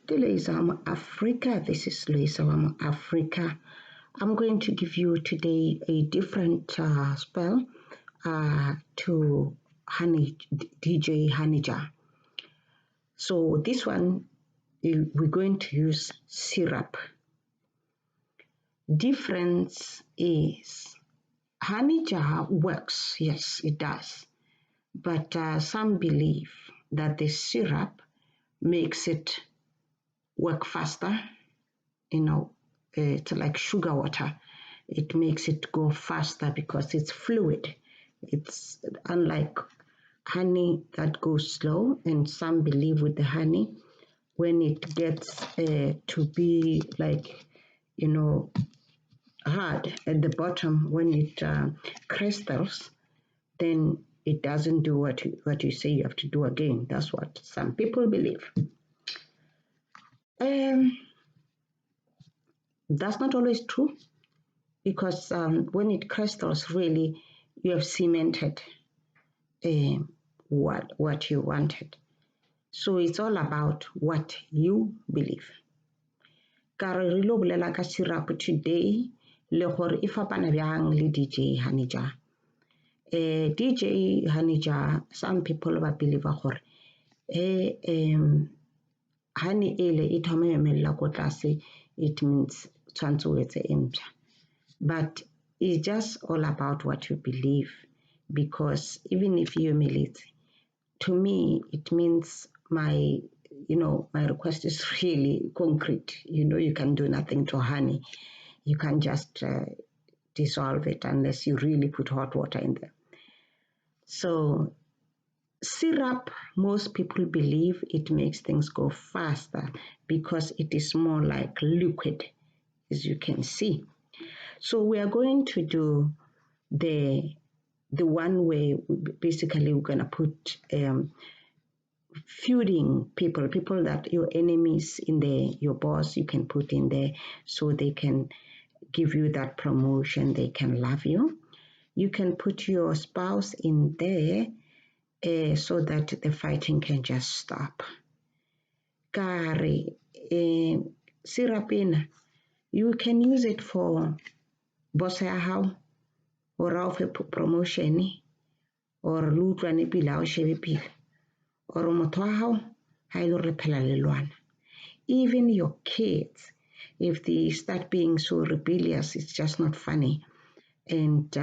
Africa. This is Loisa Africa. I'm going to give you today a different spell to DJ Hanija. So this one, we're going to use syrup. Difference is Hanija works, yes, it does. But some believe that the syrup makes it work faster. It's like sugar water. It makes it go faster because it's fluid. It's unlike honey that goes slow, and some believe with the honey, when it gets to be like, hard at the bottom, when it crystals, then it doesn't do what you say you have to do again. That's what some people believe. That's not always true, because when it crystals, really, you have cemented what you wanted. So it's all about what you believe. Ka re lo bolela ka syrup today le gore e fapana bjang le DJ Hanija. DJ Hanija, some people ba believe gore honey ele e thoma emela ko tlase, it means tshwantse o etse e ntšha. But it's just all about what you believe, because even if you emeletse, to me it means my request is really concrete. You can do nothing to honey. You can just dissolve it unless you really put hot water in there. So syrup, most people believe it makes things go faster because it is more like liquid, as you can see. So we are going to do the one way. Basically, we're going to put feuding people that your enemies in there, your boss, you can put in there so they can give you that promotion, they can love you. You can put your spouse in there so that the fighting can just stop. Kare syrup in, you can use it for boss ya hao, or of a promotion, or lutlwane pila o shebe pila, or motho wa hao ha ile re phela le lwana. Even your kids, if they start being so rebellious, it's just not funny, and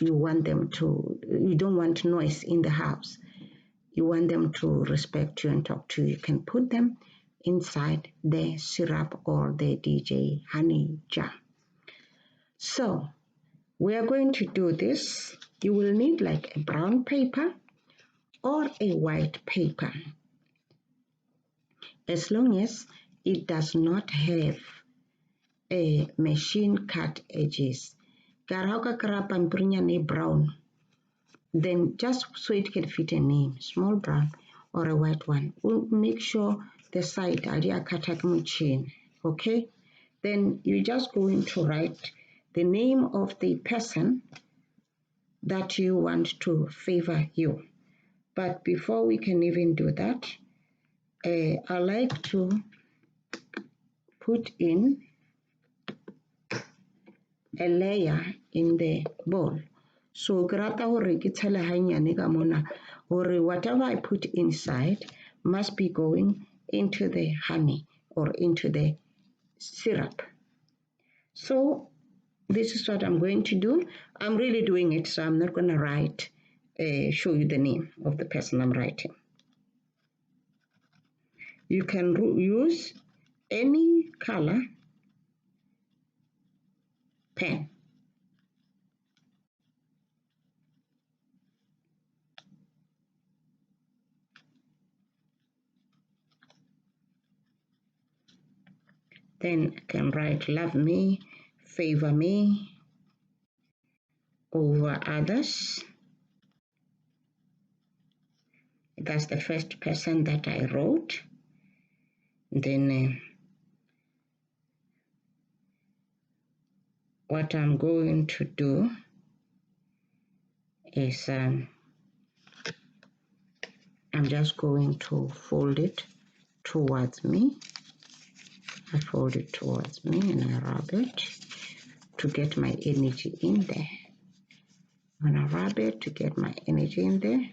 you don't want noise in the house. You want them to respect you and talk to you. You can put them inside the syrup or the DJ honey jar. So we are going to do this. You will need like a brown paper or a white paper, as long as it does not have a machine cut edges. Brown, then just so it can fit a name, small brown or a white one. We'll make sure the side are cut machine. Okay, then you're just going to write the name of the person that you want to favor you. But before we can even do that, I like to put in a layer in the bowl. So whatever I put inside must be going into the honey or into the syrup. So this is what I'm going to do. I'm really doing it, so I'm not going to write, show you the name of the person I'm writing. You can use any color pen. Then I can write love me, favor me over others. That's the first person that I wrote. Then what I'm going to do is I'm just going to fold it towards me I fold it towards me and I rub it to get my energy in there. I'm gonna rub it to get my energy in there.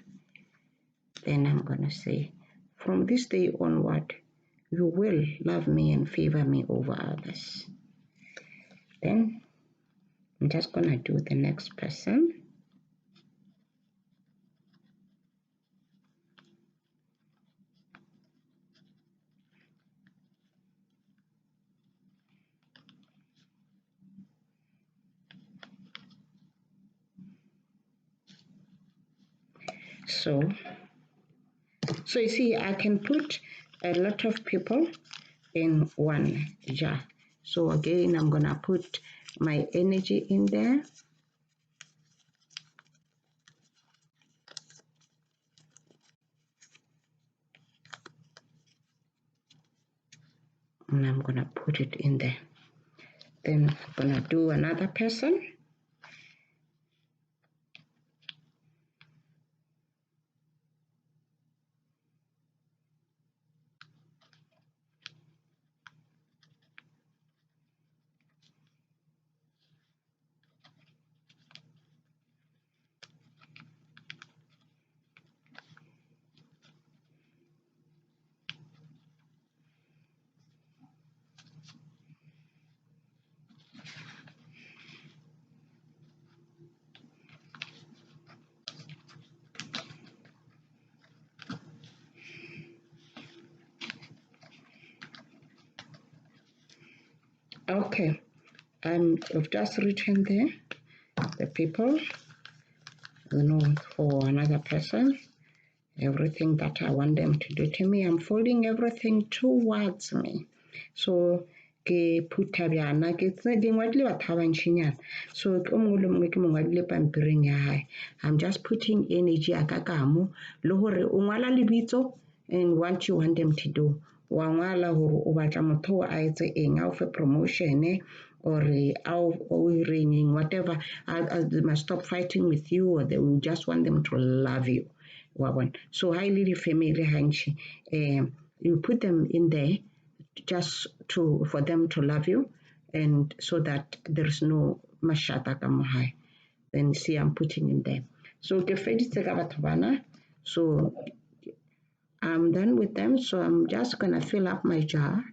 Then I'm gonna say, from this day onward, you will love me and favor me over others. Then I'm just gonna do the next person. So you see, I can put a lot of people in one jar. So again, I'm gonna put my energy in there. And I'm gonna put it in there. Then I'm gonna do another person. Okay, I've just written there the people, for another person, everything that I want them to do to me. I'm folding everything towards me. So ke phutha bjana ke tse dingwe di le batho ba bantšinyana, so ke mongwe le mongwe ke mo ngwadile pampiring ya hae. I'm just putting energy ya ka kamo le gore o ngwala lebitso and what you want them to do. Wa ngwala gore o batla motho a etse eng, a o fe promotion or raining, whatever. They must stop fighting with you, or they will just want them to love you. So highly family hanchi, you put them in there just for them to love you, and so that there's no mashata ka mo hae. Then see, I'm putting in there. So ke feditse ka batho bana. So I'm done with them. So I'm just gonna fill up my jar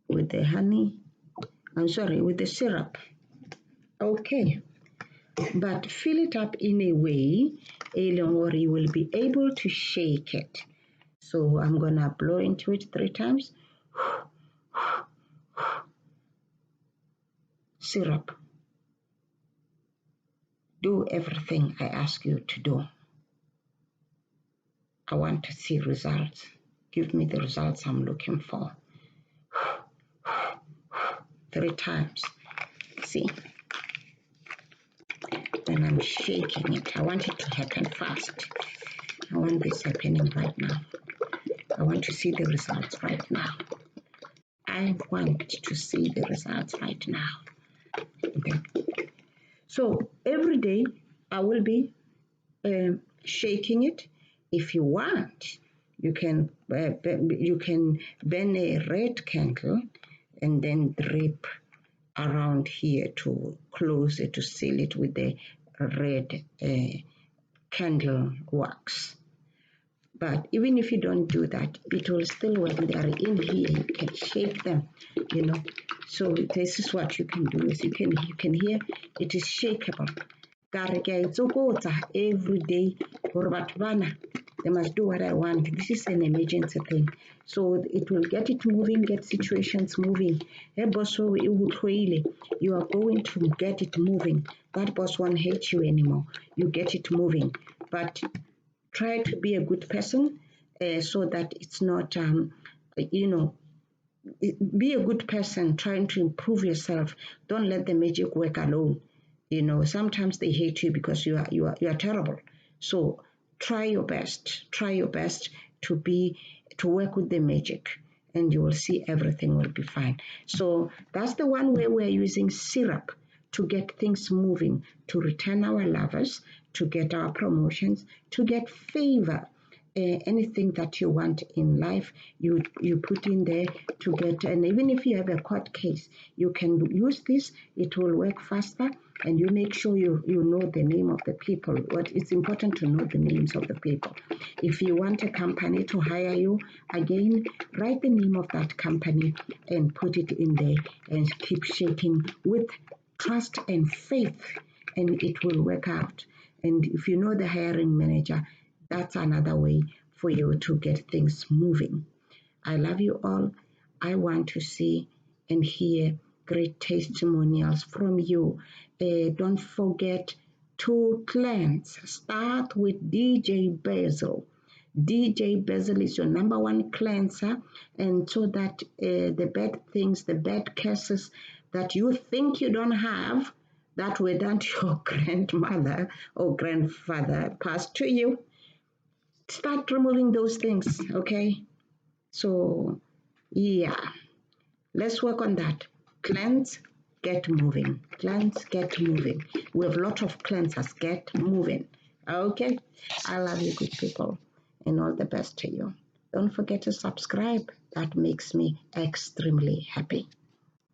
with the honey. I'm sorry, with the syrup. Okay, but fill it up in a way or you will be able to shake it. So I'm gonna blow into it 3 times. Syrup. Do everything I ask you to do. I want to see results. Give me the results I'm looking for. 3 times. See? Then I'm shaking it. I want it to happen fast. I want this happening right now. I want to see the results right now. I want to see the results right now. Okay. So every day I will be shaking it. If you want, you can burn a red candle and then drip around here to close it, to seal it with the red candle wax. But even if you don't do that, it will still work. They are in here, you can shake them, So this is what you can do, is you can hear it is shakeable. Every day, they must do what I want. This is an emergency thing. So it will get it moving, get situations moving. You are going to get it moving. That boss won't hate you anymore. You get it moving. But try to be a good person so that it's not, be a good person trying to improve yourself. Don't let the magic work alone. Sometimes they hate you because you are terrible. So try your best to work with the magic, and you will see everything will be fine. So that's the one way we're using syrup to get things moving, to return our lovers, to get our promotions, to get favor, anything that you want in life, you put in there to get. And even if you have a court case, you can use this. It will work faster, and you make sure you know the name of the people. What it's important to know the names of the people. If you want a company to hire you, again, write the name of that company and put it in there, and keep shaking with trust and faith, and it will work out. And if you know the hiring manager, that's another way for you to get things moving. I love you all. I want to see and hear great testimonials from you. Don't forget to cleanse. Start with DJ Basil. DJ Basil is your number one cleanser, and so that the bad things, the bad curses that you think you don't have, that were done to your grandmother or grandfather, passed to you, start removing those things, okay? So, yeah, let's work on that. Cleanse, get moving. Cleanse, get moving. We have a lot of cleansers. Get moving, okay? I love you, good people, and all the best to you. Don't forget to subscribe. That makes me extremely happy.